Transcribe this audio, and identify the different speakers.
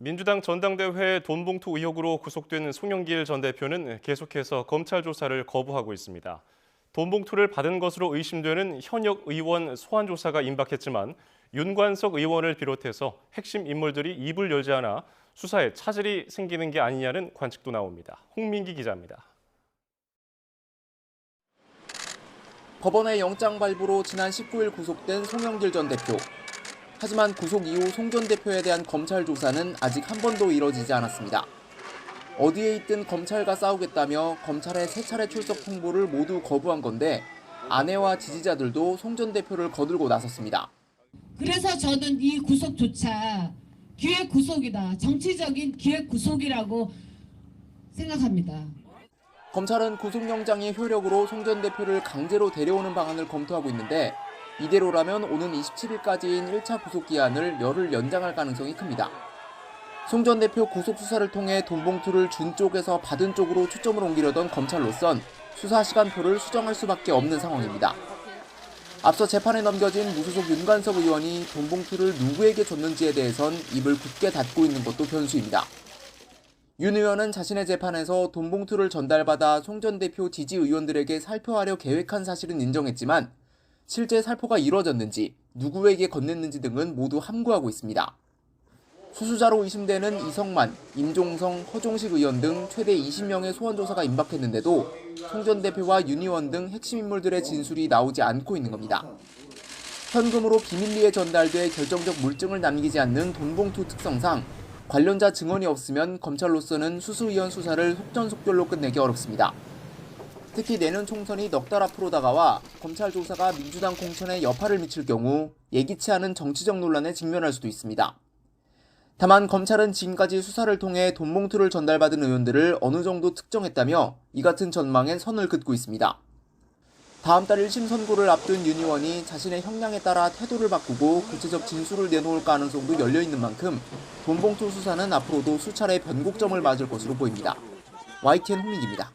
Speaker 1: 민주당 전당대회 돈봉투 의혹으로 구속된 송영길 전 대표는 계속해서 검찰 조사를 거부하고 있습니다. 돈봉투를 받은 것으로 의심되는 현역 의원 소환 조사가 임박했지만 윤관석 의원을 비롯해서 핵심 인물들이 입을 열지 않아 수사에 차질이 생기는 게 아니냐는 관측도 나옵니다. 홍민기 기자입니다.
Speaker 2: 법원의 영장 발부로 지난 19일 구속된 송영길 전 대표. 하지만 구속 이후 송 전 대표에 대한 검찰 조사는 아직 한 번도 이뤄지지 않았습니다. 어디에 있든 검찰과 싸우겠다며 검찰의 3차례 출석 통보를 모두 거부한 건데 아내와 지지자들도 송 전 대표를 거들고 나섰습니다.
Speaker 3: 그래서 저는 이 구속조차 기획 구속이다. 정치적인 기획 구속이라고 생각합니다.
Speaker 2: 검찰은 구속영장의 효력으로 송 전 대표를 강제로 데려오는 방안을 검토하고 있는데 이대로라면 오는 27일까지인 1차 구속기한을 열흘 연장할 가능성이 큽니다. 송 전 대표 구속수사를 통해 돈봉투를 준 쪽에서 받은 쪽으로 초점을 옮기려던 검찰로선 수사 시간표를 수정할 수밖에 없는 상황입니다. 앞서 재판에 넘겨진 무소속 윤관석 의원이 돈봉투를 누구에게 줬는지에 대해선 입을 굳게 닫고 있는 것도 변수입니다. 윤 의원은 자신의 재판에서 돈봉투를 전달받아 송 전 대표 지지 의원들에게 살펴하려 계획한 사실은 인정했지만 실제 살포가 이뤄졌는지, 누구에게 건넸는지 등은 모두 함구하고 있습니다. 수수자로 의심되는 이성만, 임종성, 허종식 의원 등 최대 20명의 소환 조사가 임박했는데도 송 전 대표와 윤 의원 등 핵심 인물들의 진술이 나오지 않고 있는 겁니다. 현금으로 비밀리에 전달돼 결정적 물증을 남기지 않는 돈봉투 특성상 관련자 증언이 없으면 검찰로서는 수수의원 수사를 속전속결로 끝내기 어렵습니다. 특히 내년 총선이 넉 달 앞으로 다가와 검찰 조사가 민주당 공천에 여파를 미칠 경우 예기치 않은 정치적 논란에 직면할 수도 있습니다. 다만 검찰은 지금까지 수사를 통해 돈봉투를 전달받은 의원들을 어느 정도 특정했다며 이 같은 전망엔 선을 긋고 있습니다. 다음 달 1심 선고를 앞둔 윤 의원이 자신의 형량에 따라 태도를 바꾸고 구체적 진술을 내놓을 가능성도 열려있는 만큼 돈봉투 수사는 앞으로도 수차례 변곡점을 맞을 것으로 보입니다. YTN 홍민기입니다.